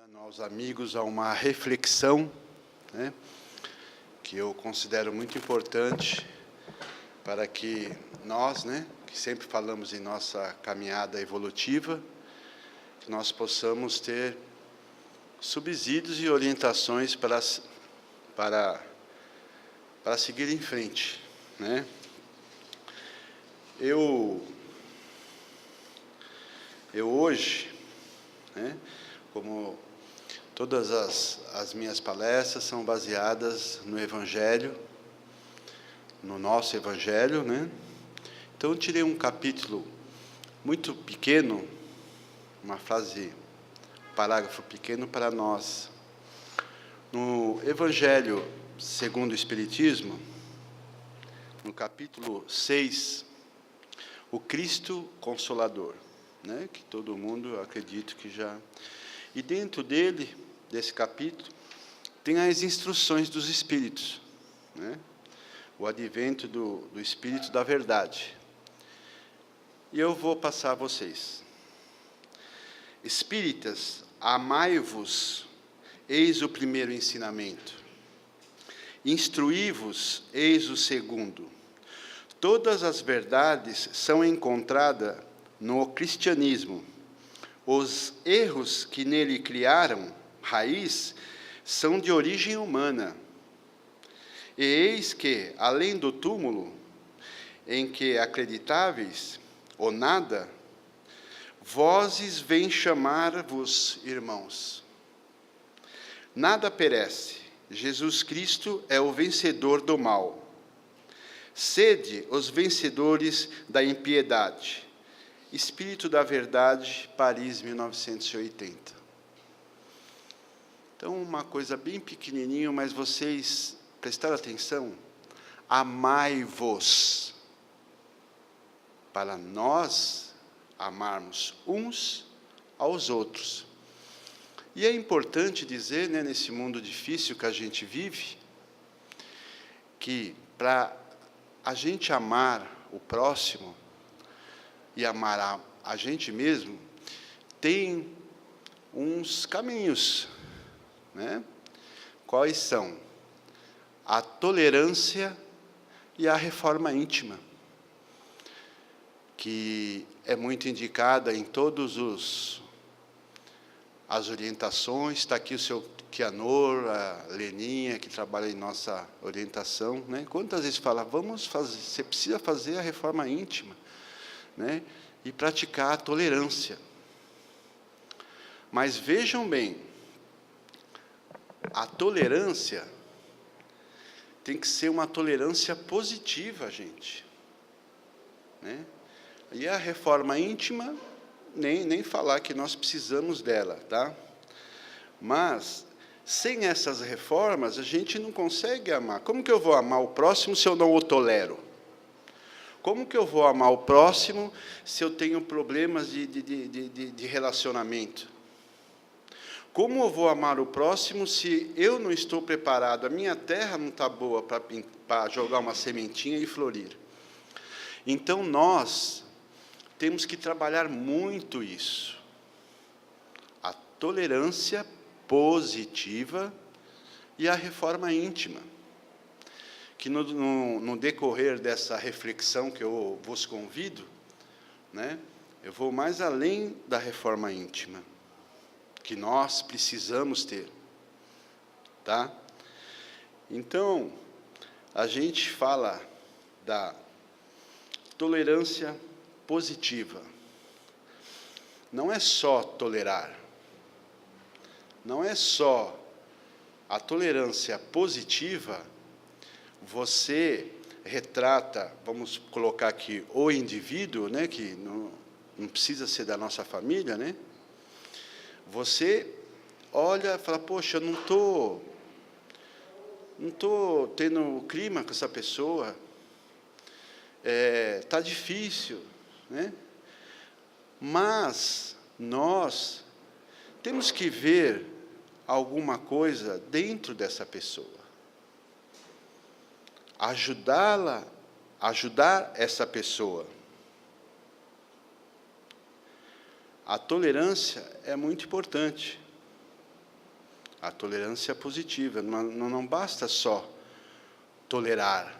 convidando aos amigos a uma reflexão, né, que eu considero muito importante para que nós, que sempre falamos em nossa caminhada evolutiva, que nós possamos ter subsídios e orientações para seguir em frente, né? Eu hoje, como todas as minhas palestras são baseadas no Evangelho, no nosso Evangelho, Então, eu tirei um capítulo muito pequeno, uma frase, um parágrafo pequeno para nós. No Evangelho segundo o Espiritismo, no capítulo 6, o Cristo Consolador, que todo mundo, eu acredito que já... E dentro dele, desse capítulo, tem as instruções dos Espíritos, o advento do Espírito da Verdade. E eu vou passar a vocês. Espíritas, amai-vos, eis o primeiro ensinamento. Instruí-vos, eis o segundo. Todas as verdades são encontradas no cristianismo. Os erros que nele criaram raiz são de origem humana. E eis que, além do túmulo, em que acreditáveis, ou nada, vozes vêm chamar-vos irmãos. Nada perece. Jesus Cristo é o vencedor do mal. Sede os vencedores da impiedade. Espírito da Verdade, Paris, 1980. Então, uma coisa bem pequenininha, mas vocês prestaram atenção? Amai-vos. Para nós amarmos uns aos outros. E é importante dizer, nesse mundo difícil que a gente vive, que para a gente amar o próximo e amar a gente mesmo, tem uns caminhos, Quais são? A tolerância e a reforma íntima, que é muito indicada em todos as orientações. Está aqui o seu Kianor, a Leninha, que trabalha em nossa orientação, Quantas vezes fala, vamos fazer, você precisa fazer a reforma íntima, e praticar a tolerância. Mas vejam bem, a tolerância tem que ser uma tolerância positiva, gente, E a reforma íntima, nem falar que nós precisamos dela, tá? Mas, sem essas reformas, a gente não consegue amar. Como que eu vou amar o próximo se eu não o tolero? Como que eu vou amar o próximo se eu tenho problemas de relacionamento? Como eu vou amar o próximo se eu não estou preparado? A minha terra não está boa para jogar uma sementinha e florir. Então, nós temos que trabalhar muito isso. A tolerância positiva e a reforma íntima. Que no decorrer dessa reflexão que eu vos convido, eu vou mais além da reforma íntima, que nós precisamos ter, tá? Então, a gente fala da tolerância positiva. Não é só tolerar, não é só a tolerância positiva. Você retrata, vamos colocar aqui, o indivíduo, que não precisa ser da nossa família, Você olha e fala, poxa, eu não estou tendo clima com essa pessoa, está difícil, Mas nós temos que ver alguma coisa dentro dessa pessoa. Ajudar essa pessoa. A tolerância é muito importante. A tolerância positiva. Não basta só tolerar.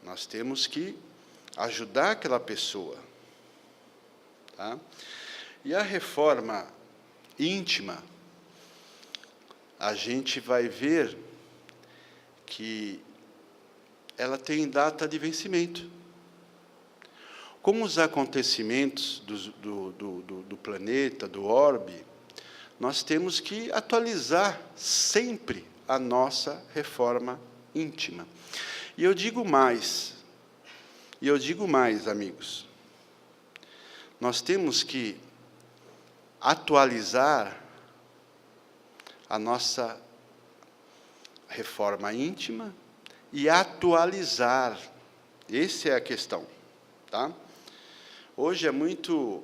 Nós temos que ajudar aquela pessoa. Tá? E a reforma íntima, a gente vai ver que ela tem data de vencimento. Como os acontecimentos do planeta, do orbe, nós temos que atualizar sempre a nossa reforma íntima. E eu digo mais, amigos, nós temos que atualizar a nossa reforma íntima e atualizar. Essa é a questão, tá? Hoje é muito,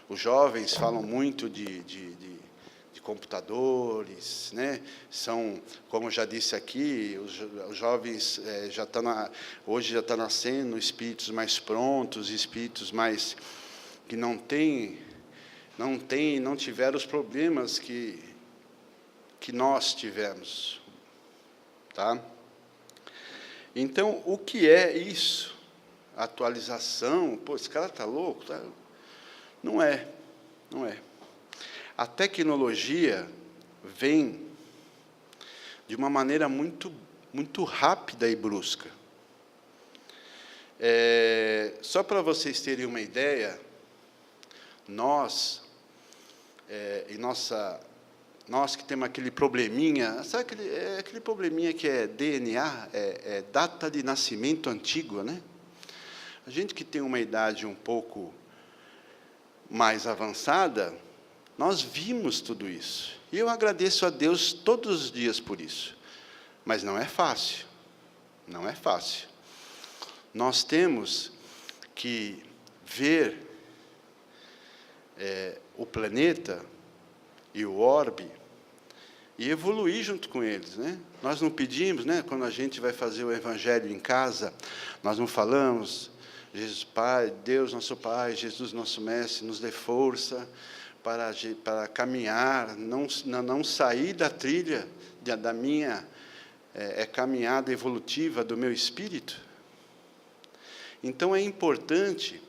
os jovens falam muito de computadores, né? São, como já disse aqui, os jovens hoje já está nascendo espíritos mais prontos, espíritos mais que não tiveram os problemas que nós tivemos, tá? Então, o que é isso? Atualização? Pô, esse cara está louco? Tá? Não é. A tecnologia vem de uma maneira muito rápida e brusca. Só para vocês terem uma ideia, nós que temos aquele probleminha, sabe aquele probleminha que é DNA, data de nascimento antigo, né? A gente que tem uma idade um pouco mais avançada, nós vimos tudo isso. E eu agradeço a Deus todos os dias por isso. Mas não é fácil. Não é fácil. Nós temos que ver o planeta e o orbe e evoluir junto com eles, né? Nós não pedimos, né? Quando a gente vai fazer o evangelho em casa, nós não falamos: Jesus Pai, Deus nosso Pai, Jesus nosso Mestre, nos dê força para caminhar, não sair da trilha da minha caminhada evolutiva do meu espírito. Então, é importante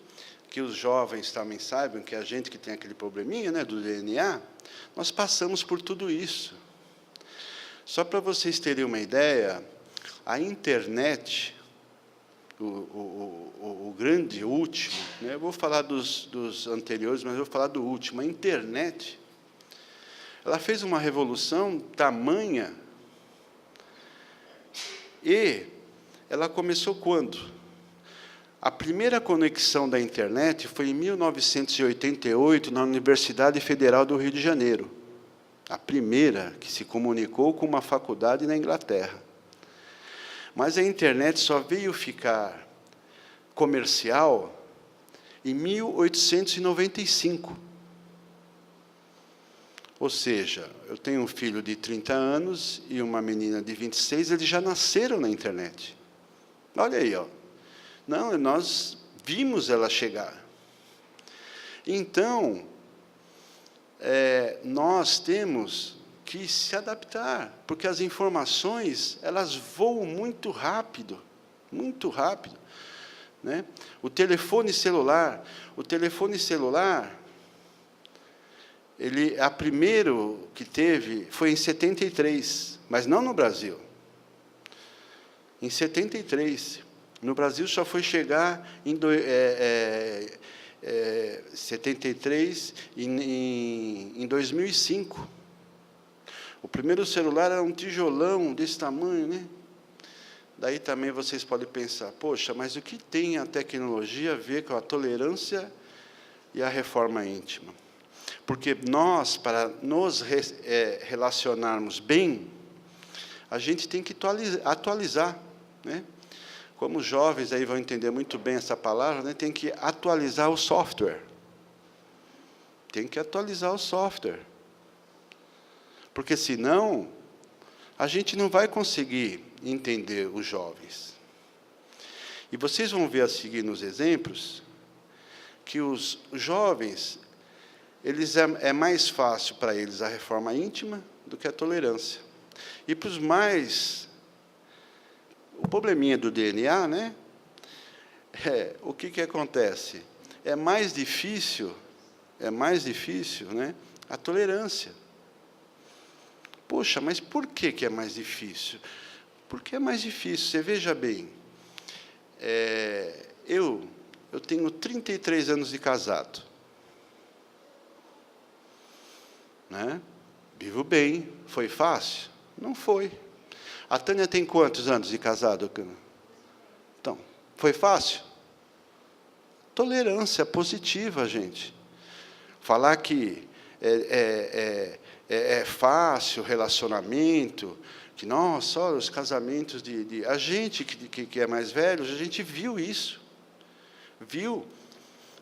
que os jovens também saibam que a gente que tem aquele probleminha, né, do DNA, nós passamos por tudo isso. Só para vocês terem uma ideia, a internet, o grande último, né, eu vou falar dos anteriores, mas eu vou falar do último. A internet, ela fez uma revolução tamanha, e ela começou quando? A primeira conexão da internet foi em 1988, na Universidade Federal do Rio de Janeiro. A primeira que se comunicou com uma faculdade na Inglaterra. Mas a internet só veio ficar comercial em 1895. Ou seja, eu tenho um filho de 30 anos e uma menina de 26, eles já nasceram na internet. Olha aí, ó. Não, nós vimos ela chegar. Então, nós temos que se adaptar, porque as informações, elas voam muito rápido, né? O telefone celular, a primeiro que teve foi em 73, mas não no Brasil. Em 73. No Brasil só foi chegar em 73, em 2005. O primeiro celular era um tijolão desse tamanho, né? Daí também vocês podem pensar: poxa, mas o que tem a tecnologia a ver com a tolerância e a reforma íntima? Porque nós, para nos relacionarmos bem, a gente tem que atualizar, né? Como os jovens aí vão entender muito bem essa palavra, né? Tem que atualizar o software. Tem que atualizar o software. Porque, senão, a gente não vai conseguir entender os jovens. E vocês vão ver a seguir nos exemplos que os jovens, é mais fácil para eles a reforma íntima do que a tolerância. E para os mais... O probleminha do DNA, né? O que acontece? É mais difícil, né, a tolerância. Poxa, mas por que é mais difícil? Porque é mais difícil. Você veja bem, eu tenho 33 anos de casado. Né? Vivo bem. Foi fácil? Não foi. A Tânia tem quantos anos de casado? Então, foi fácil? Tolerância positiva, gente. Falar que é fácil relacionamento, que, nossa, olha, os casamentos a gente que é mais velho, a gente viu isso. Viu?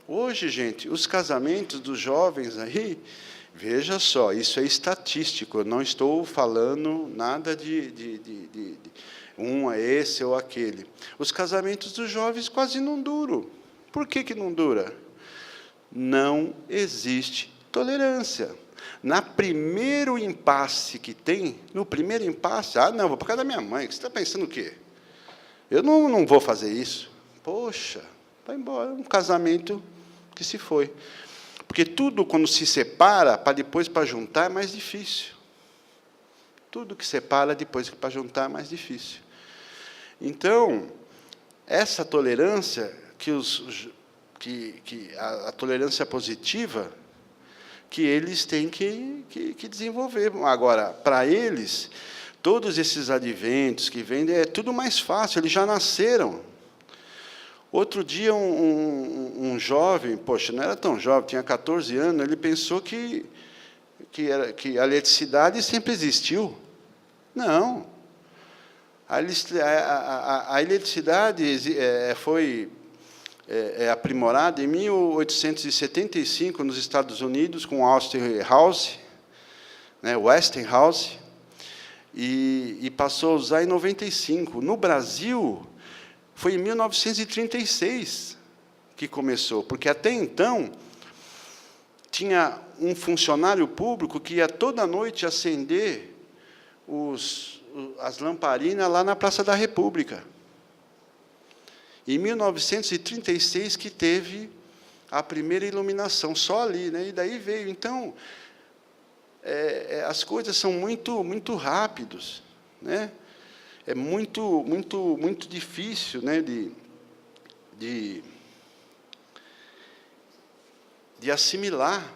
Hoje, gente, os casamentos dos jovens aí, veja só, isso é estatístico, eu não estou falando nada de um é esse ou aquele. Os casamentos dos jovens quase não duram. Por que não dura? Não existe tolerância. No primeiro impasse que tem, não, vou para casa da minha mãe, que você está pensando o quê? Eu não vou fazer isso. Poxa, vai embora, um casamento que se foi. Porque tudo, quando se separa, para juntar, é mais difícil. Tudo que separa, depois para juntar, é mais difícil. Então, essa tolerância, a tolerância positiva, que eles têm que desenvolver. Agora, para eles, todos esses adventos que vêm, é tudo mais fácil, eles já nasceram. Outro dia, um jovem, poxa, não era tão jovem, tinha 14 anos, ele pensou que a eletricidade sempre existiu. Não. A eletricidade foi aprimorada em 1875, nos Estados Unidos, com Westinghouse, né, Westinghouse, e passou a usar em 95. No Brasil, foi em 1936 que começou, porque até então tinha um funcionário público que ia toda noite acender as lamparinas lá na Praça da República. Em 1936 que teve a primeira iluminação, só ali, né? E daí veio. Então, as coisas são muito rápidas, né? É muito difícil, né, de assimilar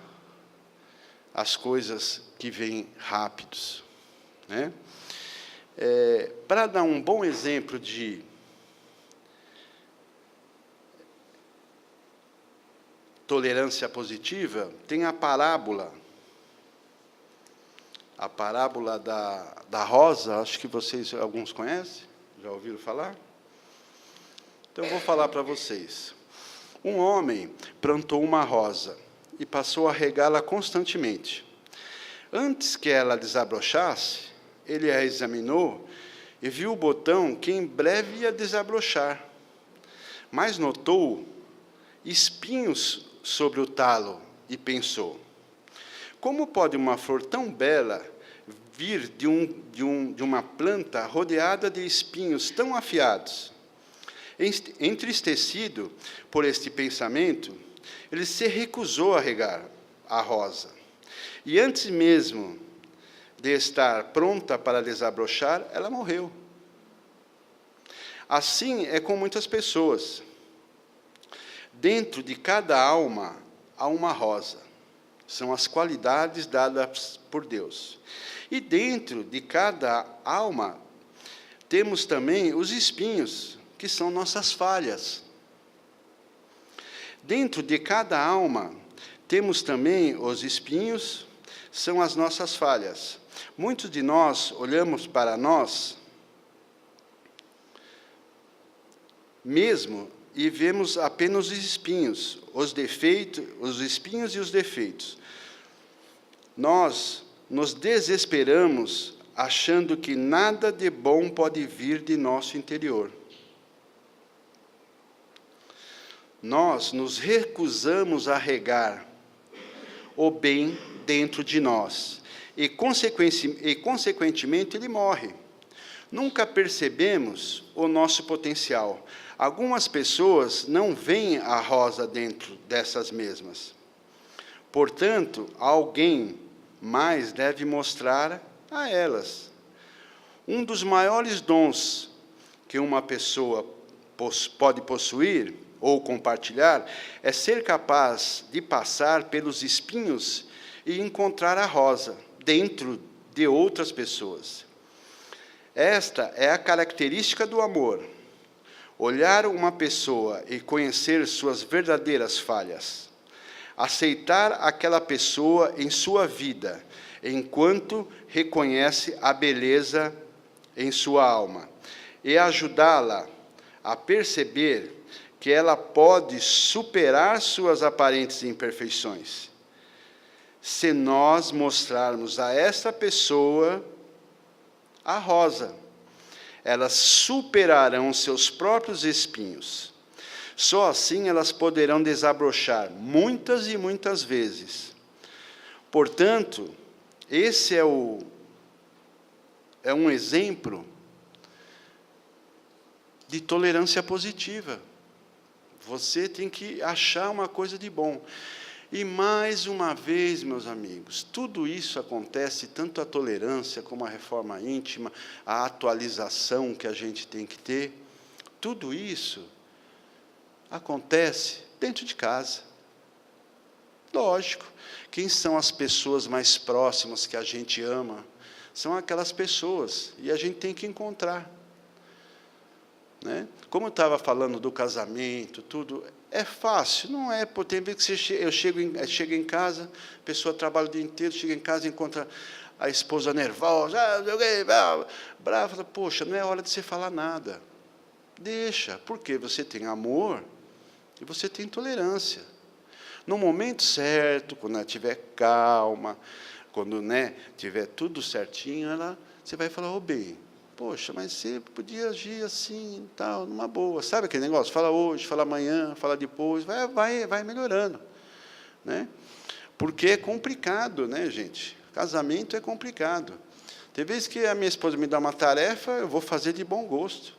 as coisas que vêm rápidos, né? Para dar um bom exemplo de tolerância positiva, tem a parábola da rosa, acho que vocês, alguns conhecem, já ouviram falar? Então, eu vou falar para vocês. Um homem plantou uma rosa e passou a regá-la constantemente. Antes que ela desabrochasse, ele a examinou e viu o botão que em breve ia desabrochar, mas notou espinhos sobre o talo e pensou: como pode uma flor tão bela vir de uma planta rodeada de espinhos tão afiados? Entristecido por este pensamento, ele se recusou a regar a rosa. E antes mesmo de estar pronta para desabrochar, ela morreu. Assim é com muitas pessoas. Dentro de cada alma há uma rosa. São as qualidades dadas por Deus. E dentro de cada alma temos também os espinhos, que são nossas falhas. Dentro de cada alma temos também os espinhos, são as nossas falhas. Muitos de nós olhamos para nós mesmo e vemos apenas os espinhos, os defeitos, os espinhos e os defeitos. Nós nos desesperamos achando que nada de bom pode vir de nosso interior. Nós nos recusamos a regar o bem dentro de nós, e, consequentemente, ele morre. Nunca percebemos o nosso potencial. Algumas pessoas não veem a rosa dentro dessas mesmas. Portanto, alguém mais deve mostrar a elas. Um dos maiores dons que uma pessoa pode possuir ou compartilhar é ser capaz de passar pelos espinhos e encontrar a rosa dentro de outras pessoas. Esta é a característica do amor. Olhar uma pessoa e conhecer suas verdadeiras falhas. Aceitar aquela pessoa em sua vida, enquanto reconhece a beleza em sua alma, e ajudá-la a perceber que ela pode superar suas aparentes imperfeições. Se nós mostrarmos a essa pessoa a rosa, elas superarão seus próprios espinhos. Só assim elas poderão desabrochar muitas e muitas vezes. Portanto, esse é um exemplo de tolerância positiva. Você tem que achar uma coisa de bom. E, mais uma vez, meus amigos, tudo isso acontece, tanto a tolerância como a reforma íntima, a atualização que a gente tem que ter, tudo isso acontece dentro de casa. Lógico, quem são as pessoas mais próximas que a gente ama? São aquelas pessoas, e a gente tem que encontrar. Né? Como eu estava falando do casamento, tudo, é fácil, não é? Tem vezes que eu chego em casa, a pessoa trabalha o dia inteiro, chega em casa e encontra a esposa nervosa, brava, fala, poxa, não é hora de você falar nada. Deixa, porque você tem amor e você tem tolerância. No momento certo, quando ela estiver calma, quando tiver tudo certinho, você vai falar, bem, poxa, mas você podia agir assim, tal, numa boa. Sabe aquele negócio? Fala hoje, fala amanhã, fala depois, vai melhorando. Né? Porque é complicado, né, gente? Casamento é complicado. Tem vezes que a minha esposa me dá uma tarefa, eu vou fazer de bom gosto.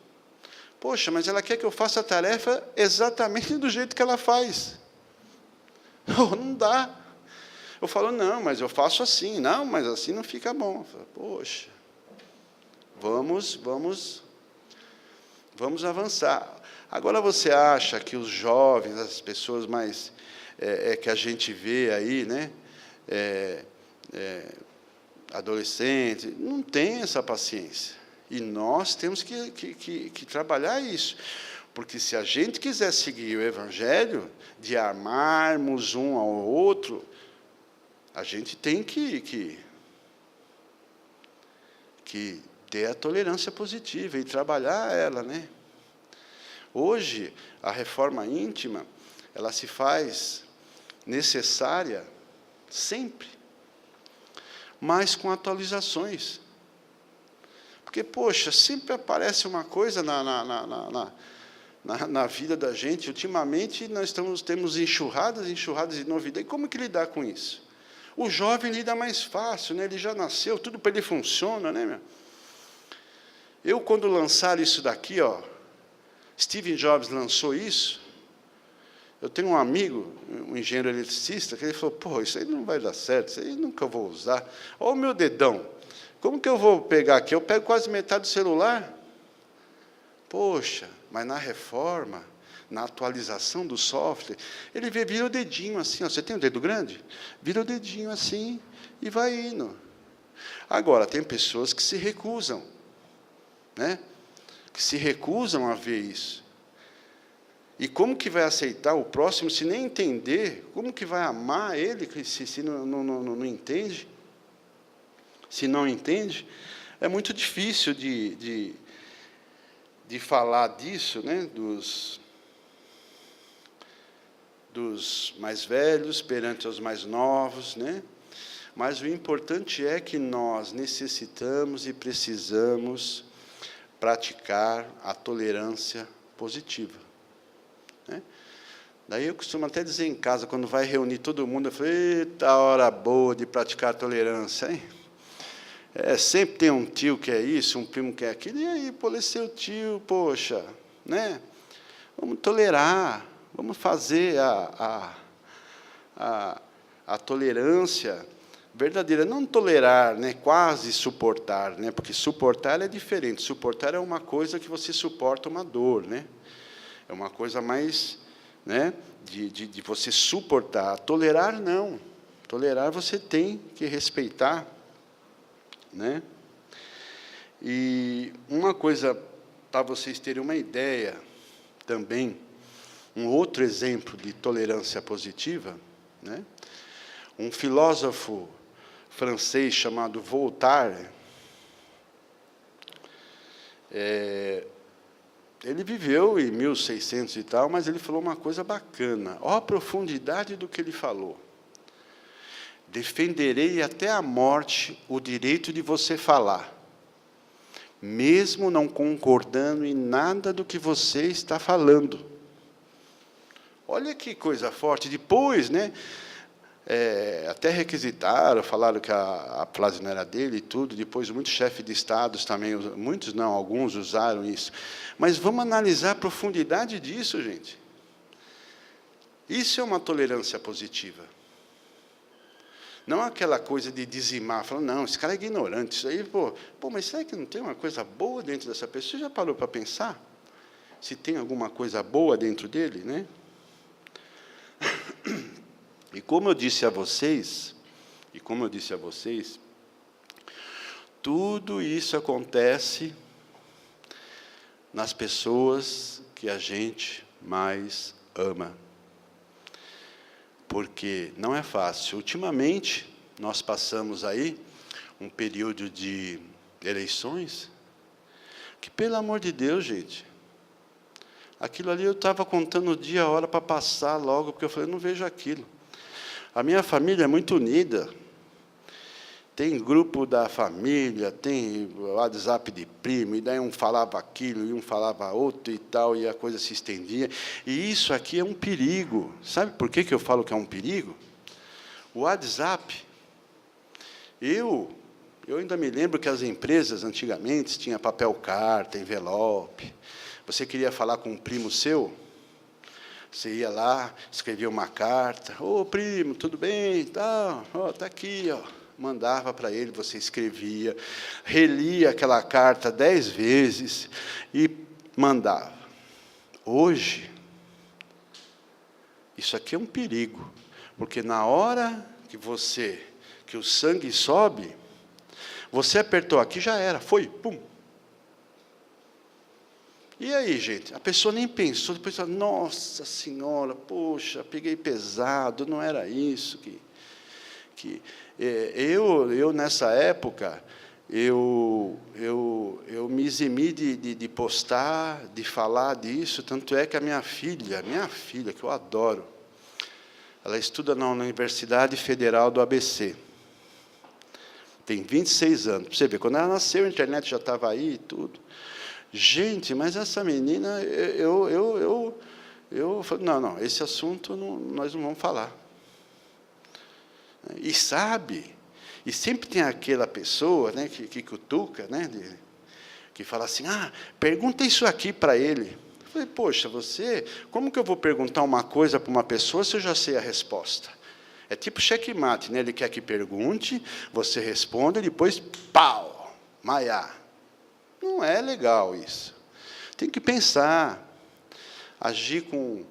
Poxa, mas ela quer que eu faça a tarefa exatamente do jeito que ela faz. Não dá. Eu falo, não, mas eu faço assim. Não, mas assim não fica bom. Eu falo, poxa, vamos avançar. Agora, você acha que os jovens, as pessoas mais que a gente vê aí, né, adolescentes, não têm essa paciência. E nós temos que trabalhar isso. Porque se a gente quiser seguir o Evangelho, de amarmos um ao outro, a gente tem que ter a tolerância positiva e trabalhar ela, né? Hoje, a reforma íntima, ela se faz necessária sempre, mas com atualizações. Porque, poxa, sempre aparece uma coisa na vida da gente. Ultimamente, nós temos enxurradas de novidade. E como que lidar com isso? O jovem lida mais fácil, né? Ele já nasceu, tudo para ele funciona, né, meu? Quando lançaram isso daqui, Steve Jobs lançou isso, eu tenho um amigo, um engenheiro eletricista, que ele falou, isso aí não vai dar certo, isso aí nunca vou usar. Olha o meu dedão, como que eu vou pegar aqui? Eu pego quase metade do celular. Poxa, mas na reforma, na atualização do software, ele vira o dedinho assim, você tem um dedo grande? Vira o dedinho assim e vai indo. Agora, tem pessoas que se recusam, né? Que se recusam a ver isso. E como que vai aceitar o próximo se nem entender? Como que vai amar ele se não entende? Se não entende, é muito difícil de falar disso, né? Dos mais velhos perante os mais novos, né? Mas o importante é que nós necessitamos e precisamos praticar a tolerância positiva. Né? Daí eu costumo até dizer em casa, quando vai reunir todo mundo, eu falo, eita, hora boa de praticar tolerância, hein? Sempre tem um tio que é isso, um primo que é aquilo, e aí, pô, esse seu tio, poxa, né? Vamos tolerar, vamos fazer a tolerância verdadeira, não tolerar, né, quase suportar, né, porque suportar é diferente. Suportar é uma coisa que você suporta uma dor, né? É uma coisa mais, né, de você suportar. Tolerar, não. Tolerar, você tem que respeitar, né? E uma coisa, para vocês terem uma ideia, também, um outro exemplo de tolerância positiva, né? Um filósofo francês chamado Voltaire, ele viveu em 1600 e tal, mas ele falou uma coisa bacana. Ó a profundidade do que ele falou. Defenderei até a morte o direito de você falar, mesmo não concordando em nada do que você está falando. Olha que coisa forte. Depois, né, até requisitaram, falaram que a frase não era dele e tudo. Depois, muitos chefes de estados também, muitos não, alguns usaram isso. Mas vamos analisar a profundidade disso, gente. Isso é uma tolerância positiva. Não aquela coisa de dizimar, falando, não, esse cara é ignorante, isso aí, pô, mas será que não tem uma coisa boa dentro dessa pessoa? Você já parou para pensar? Se tem alguma coisa boa dentro dele, né? E como eu disse a vocês, tudo isso acontece nas pessoas que a gente mais ama. Porque não é fácil. Ultimamente, nós passamos aí um período de eleições, que, pelo amor de Deus, gente, aquilo ali eu estava contando o dia, a hora para passar logo, porque eu falei, não vejo aquilo. A minha família é muito unida. Tem grupo da família, tem WhatsApp de primo, e daí um falava aquilo, e um falava outro e tal, e a coisa se estendia. E isso aqui é um perigo. Sabe por que eu falo que é um perigo? O WhatsApp, eu ainda me lembro que as empresas, antigamente, tinham papel carta, envelope. Você queria falar com um primo seu? Você ia lá, escrevia uma carta. Ô, primo, tudo bem? Tá, ó, tá aqui, ó. Mandava para ele, você escrevia, relia aquela carta 10 vezes e mandava. Hoje, isso aqui é um perigo, porque na hora que o sangue sobe, você apertou aqui, já era, foi, pum. E aí, gente, a pessoa nem pensou, depois falou, nossa senhora, poxa, peguei pesado, não era isso eu nessa época, eu me eximi de postar, de falar disso, tanto é que a minha filha, que eu adoro, ela estuda na Universidade Federal do ABC, tem 26 anos, para você ver, quando ela nasceu, a internet já estava aí e tudo. Gente, mas essa menina, eu falei, não, esse assunto nós não vamos falar. E sabe, e sempre tem aquela pessoa, né, que cutuca, né, que fala assim, pergunta isso aqui para ele. Eu falei, poxa, como que eu vou perguntar uma coisa para uma pessoa se eu já sei a resposta? É tipo checkmate, né? Ele quer que pergunte, você responde, depois, pau, maiá. Não é legal isso. Tem que pensar, agir com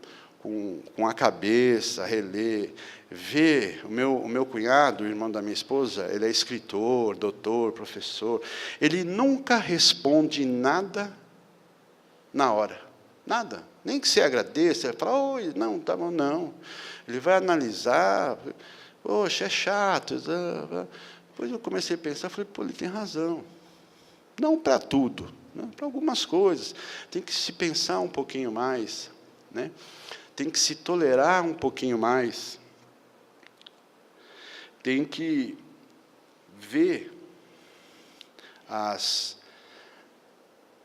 a cabeça, reler, ver. O meu cunhado, o irmão da minha esposa, ele é escritor, doutor, professor. Ele nunca responde nada na hora. Nada. Nem que você agradeça, ele fala, oi, não, tá bom, não. Ele vai analisar, poxa, é chato. Depois eu comecei a pensar, falei, pô, ele tem razão. Não para tudo, né? Para algumas coisas. Tem que se pensar um pouquinho mais, né? Tem que se tolerar um pouquinho mais. Tem que ver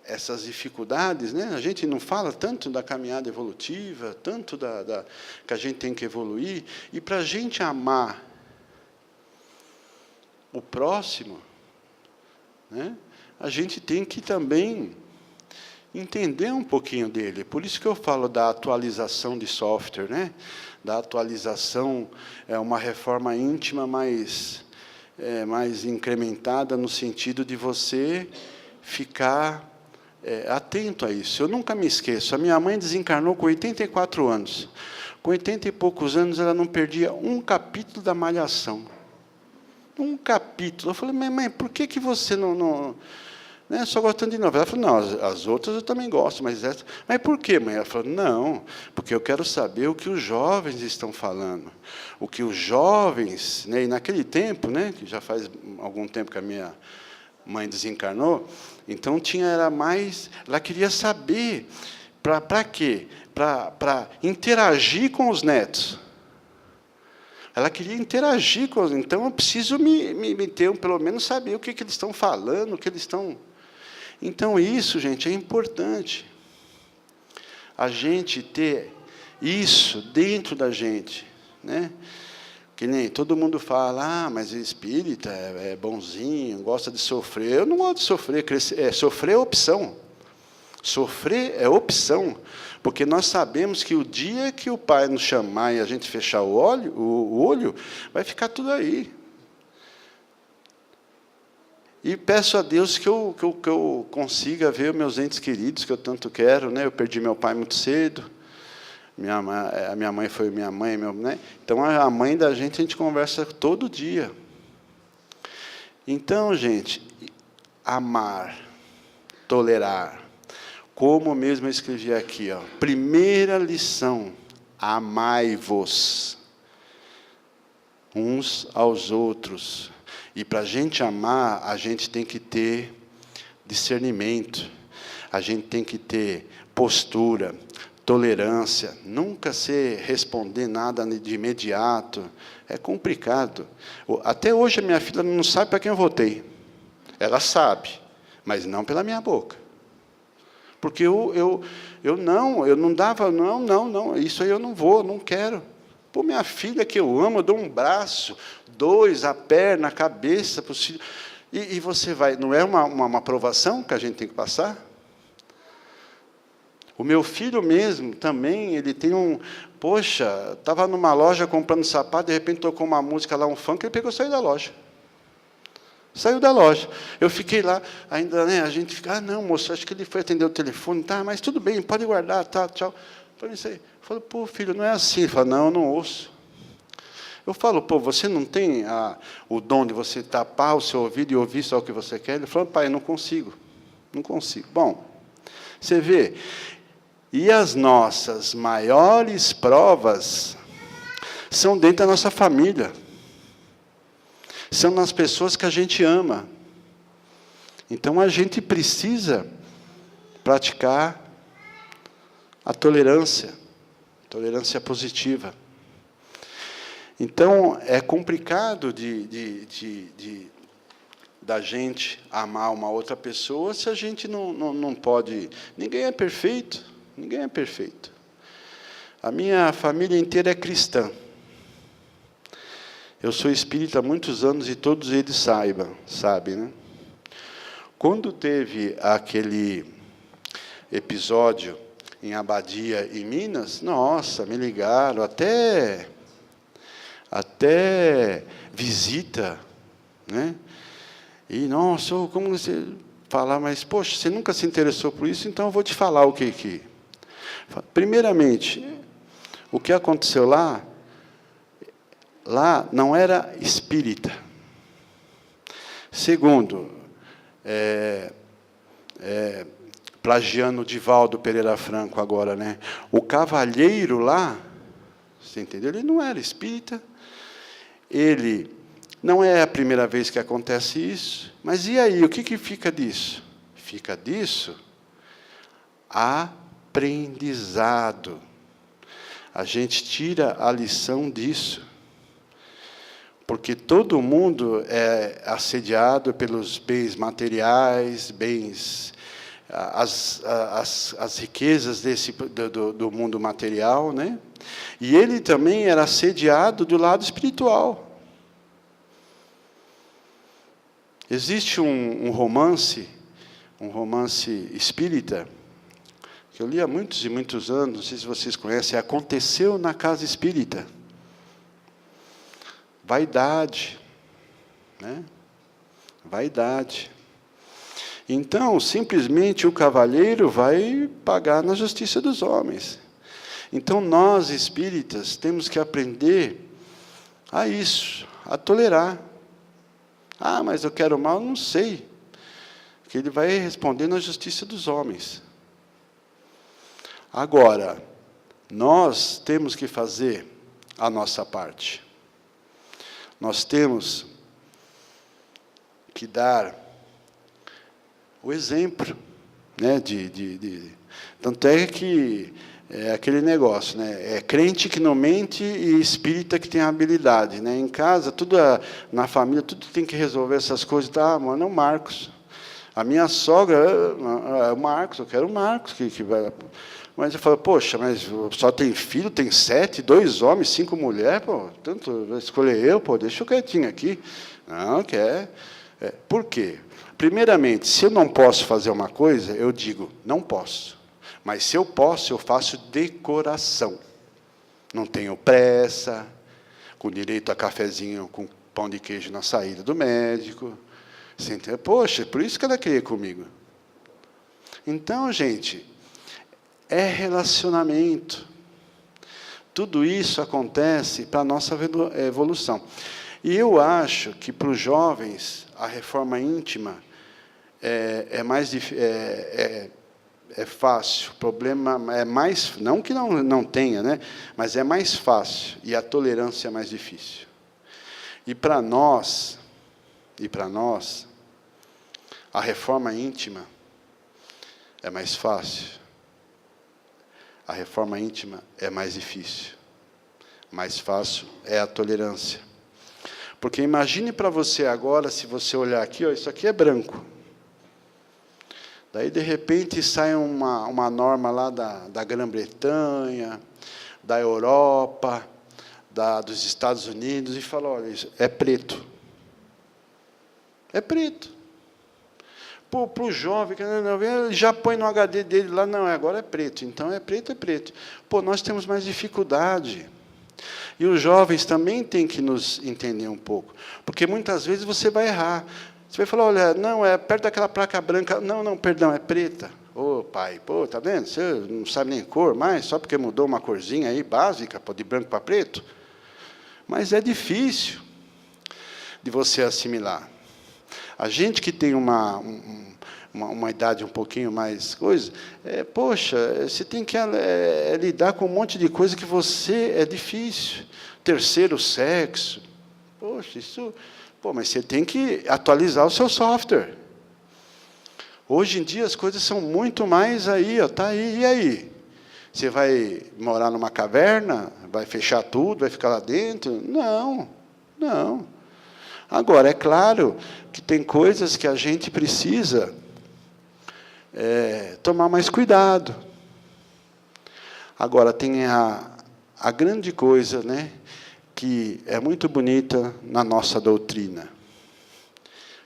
essas dificuldades, né? A gente não fala tanto da caminhada evolutiva, tanto que a gente tem que evoluir, e para a gente amar o próximo, né, a gente tem que também entender um pouquinho dele. Por isso que eu falo da atualização de software, né? Da atualização, é uma reforma íntima mais incrementada, no sentido de você ficar atento a isso. Eu nunca me esqueço, a minha mãe desencarnou com 84 anos. Com 80 e poucos anos, ela não perdia um capítulo da Malhação. Um capítulo. Eu falei, mãe, por que você não né, só gostando de novela? Ela falou, não, as outras eu também gosto, mas essa... Mas por quê, mãe? Ela falou, não, porque eu quero saber o que os jovens estão falando. O que os jovens... Né, e naquele tempo, né, que já faz algum tempo que a minha mãe desencarnou, então era mais... Ela queria saber, para quê? Para interagir com os netos. Ela queria interagir com os... Então, eu preciso me ter, pelo menos, saber o que eles estão falando, o que eles estão... Então, isso, gente, é importante. A gente ter isso dentro da gente, né? Que nem todo mundo fala, mas espírita é bonzinho, gosta de sofrer. Eu não gosto de sofrer. Sofrer é opção. Sofrer é opção. Porque nós sabemos que o dia que o Pai nos chamar e a gente fechar o olho, vai ficar tudo aí. E peço a Deus que eu consiga ver meus entes queridos, que eu tanto quero, né? Eu perdi meu pai muito cedo. A minha mãe foi minha mãe, né? Então, a mãe da gente, a gente conversa todo dia. Então, gente, amar, tolerar. Como mesmo eu escrevi aqui, ó, primeira lição, amai-vos uns aos outros. E para a gente amar, a gente tem que ter discernimento, a gente tem que ter postura, tolerância, nunca responder nada de imediato, é complicado. Até hoje a minha filha não sabe para quem eu votei. Ela sabe, mas não pela minha boca. Porque eu não dava, não, isso aí eu não vou, não quero. Pô, minha filha que eu amo, eu dou um braço, 2, a perna, a cabeça, possível. E você vai, não é uma aprovação que a gente tem que passar? O meu filho mesmo, também, ele tem poxa, estava numa loja comprando sapato, de repente tocou uma música lá, um funk, ele pegou e saiu da loja. Saiu da loja. Eu fiquei lá, ainda, né, a gente fica, não, moço, acho que ele foi atender o telefone, tá, mas tudo bem, pode guardar, tá, tchau. Eu falei, pô, filho, não é assim. Ele falou, não, eu não ouço. Eu falo, pô, você não tem o dom de você tapar o seu ouvido e ouvir só o que você quer? Ele falou, pai, eu não consigo. Não consigo. Bom, você vê, e as nossas maiores provas são dentro da nossa família. São nas pessoas que a gente ama. Então, a gente precisa praticar a tolerância positiva. Então, é complicado da gente amar uma outra pessoa se a gente não pode... Ninguém é perfeito, ninguém é perfeito. A minha família inteira é cristã. Eu sou espírita há muitos anos e todos eles sabem, né? Quando teve aquele episódio em Abadia, em Minas, nossa, me ligaram, até visita, né? E, nossa, como você falar, mas, poxa, você nunca se interessou por isso, então eu vou te falar o que. Primeiramente, o que aconteceu lá não era espírita. Segundo, plagiando o Divaldo Pereira Franco agora, né? O cavalheiro lá, você entendeu? Ele não era espírita, ele não é a primeira vez que acontece isso, mas e aí, o que fica disso? Fica disso aprendizado. A gente tira a lição disso. Porque todo mundo é assediado pelos bens materiais, bens as riquezas do mundo material, né? E ele também era assediado do lado espiritual. Existe um romance espírita, que eu li há muitos e muitos anos, não sei se vocês conhecem, Aconteceu na Casa Espírita. Vaidade, né? Vaidade. Então, simplesmente, o cavalheiro vai pagar na justiça dos homens. Então, nós, espíritas, temos que aprender a isso, a tolerar. Ah, mas eu quero mal, não sei. Porque ele vai responder na justiça dos homens. Agora, nós temos que fazer a nossa parte. Nós temos que dar o exemplo, né, tanto é que é aquele negócio, né, é crente que não mente e espírita que tem habilidade, né, em casa, tudo na família, tudo tem que resolver essas coisas, tá, mano, é o Marcos. A minha sogra é o Marcos, eu quero o Marcos que vai. Mas eu falo, poxa, mas só tem filho, tem 7, 2 homens, 5 mulheres, pô, tanto vai escolher eu, pô, deixa eu quietinho aqui. Não, quer. Por quê? Primeiramente, se eu não posso fazer uma coisa, eu digo, não posso. Mas se eu posso, eu faço de coração. Não tenho pressa, com direito a cafezinho com pão de queijo na saída do médico. Poxa, por isso que ela queria comigo. Então, gente, é relacionamento. Tudo isso acontece para a nossa evolução. E eu acho que, para os jovens, a reforma íntima é fácil. O problema é mais... Não que não tenha, né? Mas é mais fácil. E a tolerância é mais difícil. E para nós, a reforma íntima é mais fácil. A reforma íntima é mais difícil. Mais fácil é a tolerância. Porque imagine para você agora, se você olhar aqui, ó, isso aqui é branco. Daí, de repente, sai uma norma lá da Grã-Bretanha, da Europa, dos Estados Unidos, e fala, olha, isso é preto. É preto. Para o jovem, ele já põe no HD dele lá, não, agora é preto. Então, é preto, é preto. Pô, nós temos mais dificuldade. E os jovens também têm que nos entender um pouco. Porque, muitas vezes, você vai errar. Você vai falar, olha, não, é perto daquela placa branca. Não, perdão, é preta. Ô, pai, pô, tá vendo? Você não sabe nem cor mais, só porque mudou uma corzinha aí, básica, de branco para preto. Mas é difícil de você assimilar. A gente que tem uma idade um pouquinho mais coisa, poxa, você tem que lidar com um monte de coisa que você é difícil. Terceiro sexo. Poxa, isso... Pô, mas você tem que atualizar o seu software. Hoje em dia as coisas são muito mais aí, ó, tá aí, e aí? Você vai morar numa caverna? Vai fechar tudo? Vai ficar lá dentro? Não, não. Agora, é claro que tem coisas que a gente precisa tomar mais cuidado. Agora, tem a grande coisa, né, que é muito bonita na nossa doutrina,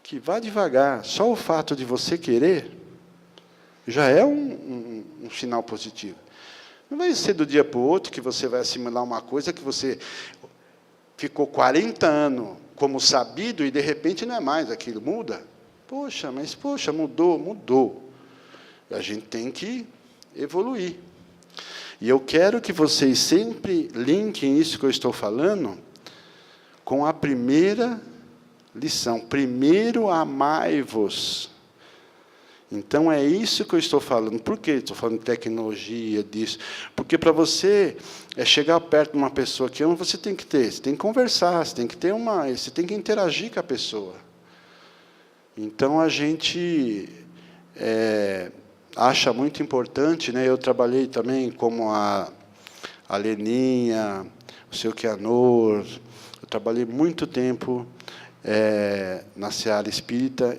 que vá devagar. Só o fato de você querer já é um sinal positivo. Não vai ser do dia para o outro que você vai assimilar uma coisa que você ficou 40 anos como sabido e, de repente, não é mais aquilo. Muda. Poxa, mas, poxa, mudou. A gente tem que evoluir. E eu quero que vocês sempre linkem isso que eu estou falando com a primeira lição. Primeiro, amai-vos. Então, é isso que eu estou falando. Por que estou falando de tecnologia, disso? Porque, para você chegar perto de uma pessoa que ama, você tem que conversar, você tem que interagir com a pessoa. Então, a gente acha muito importante, né? Eu trabalhei também como a Leninha, o seu Keanor, eu trabalhei muito tempo na seara espírita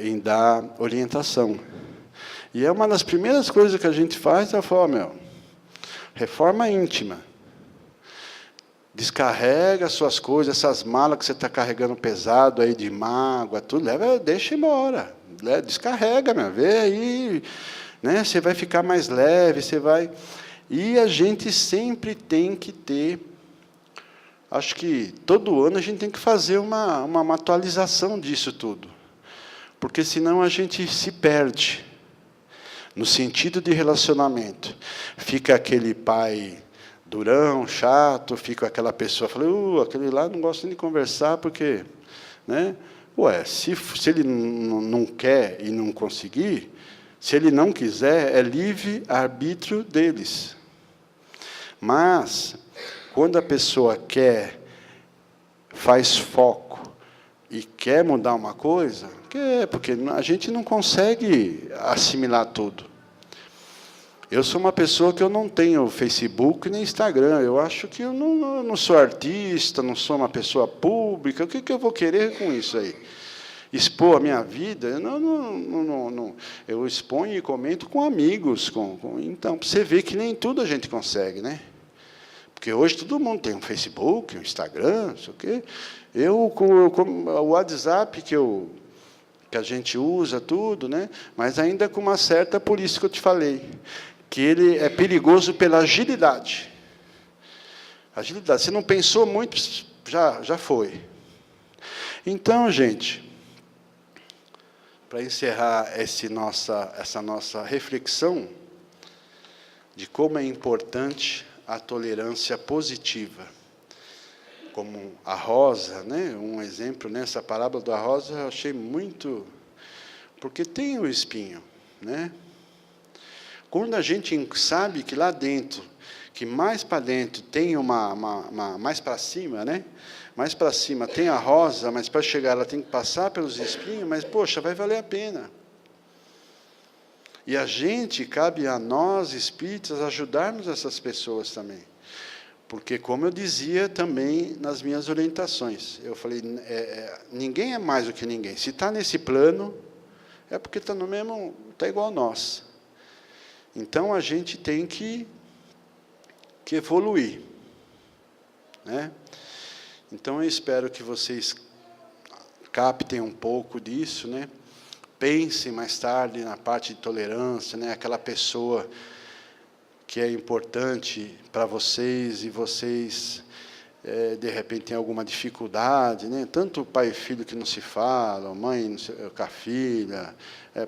em dar orientação. E é uma das primeiras coisas que a gente faz, é falar, reforma íntima. Descarrega as suas coisas, essas malas que você está carregando pesado aí de mágoa, tudo, deixa embora. Descarrega, vê aí, né? Você vai ficar mais leve, você vai... E a gente sempre tem que ter, acho que todo ano a gente tem que fazer uma atualização disso tudo, porque senão a gente se perde, no sentido de relacionamento. Fica aquele pai durão, chato, fica aquela pessoa, fala, aquele lá não gosta nem de conversar, porque... Né? Se ele não quer e não conseguir, se ele não quiser, é livre arbítrio deles. Mas, quando a pessoa quer, faz foco e quer mudar uma coisa, porque a gente não consegue assimilar tudo. Eu sou uma pessoa que eu não tenho Facebook nem Instagram. Eu acho que eu não sou artista, não sou uma pessoa pública. O que eu vou querer com isso aí? Expor a minha vida? Não. Eu exponho e comento com amigos. Então, você vê que nem tudo a gente consegue, né? Porque hoje todo mundo tem um Facebook, um Instagram, não sei o quê. Com o WhatsApp que a gente usa, tudo, né? Mas ainda com uma certa, por isso que eu te falei, que ele é perigoso pela agilidade. Agilidade. Você não pensou muito, já foi. Então, gente, para encerrar essa nossa reflexão de como é importante a tolerância positiva. Como a rosa, né? Um exemplo, nessa parábola da rosa, eu achei muito... Porque tem o espinho, né? Quando a gente sabe que lá dentro, que mais para dentro tem mais para cima, né? Mais para cima tem a rosa, mas para chegar ela tem que passar pelos espinhos, mas, poxa, vai valer a pena. E cabe a nós, espíritas, ajudarmos essas pessoas também. Porque, como eu dizia também nas minhas orientações, eu falei, ninguém é mais do que ninguém. Se está nesse plano, é porque está igual a nós. Então, a gente tem que evoluir, né? Então, eu espero que vocês captem um pouco disso, né? Pensem mais tarde na parte de tolerância, né? Aquela pessoa que é importante para vocês, e vocês, de repente, têm alguma dificuldade, né? Tanto pai e filho que não se falam, mãe com a filha,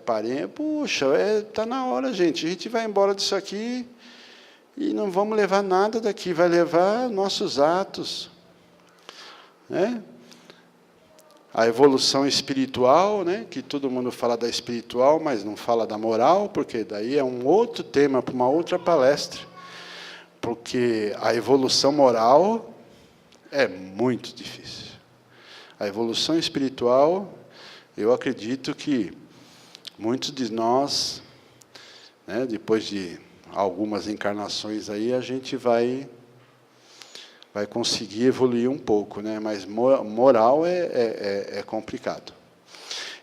parente. Puxa, está na hora, gente. A gente vai embora disso aqui e não vamos levar nada daqui, vai levar nossos atos, né? A evolução espiritual, né? Que todo mundo fala da espiritual, mas não fala da moral, porque daí é um outro tema para uma outra palestra. Porque a evolução moral é muito difícil. A evolução espiritual, eu acredito que muitos de nós, né, depois de algumas encarnações aí, a gente vai conseguir evoluir um pouco, né? Mas moral é complicado.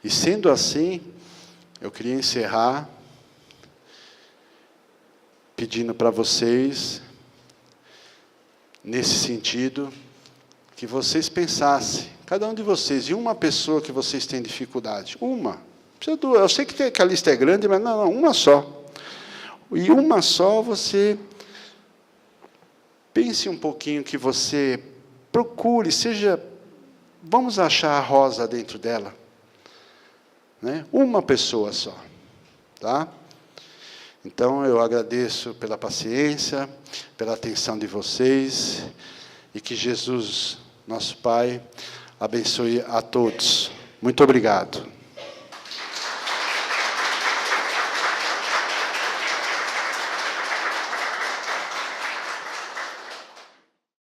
E, sendo assim, eu queria encerrar pedindo para vocês, nesse sentido, que vocês pensassem, cada um de vocês, em uma pessoa que vocês têm dificuldade. Uma. Eu sei que a lista é grande, mas não, uma só. E uma só, você... Pense um pouquinho, que você procure, vamos achar a rosa dentro dela, né? Uma pessoa só, tá? Então, eu agradeço pela paciência, pela atenção de vocês, e que Jesus, nosso Pai, abençoe a todos. Muito obrigado.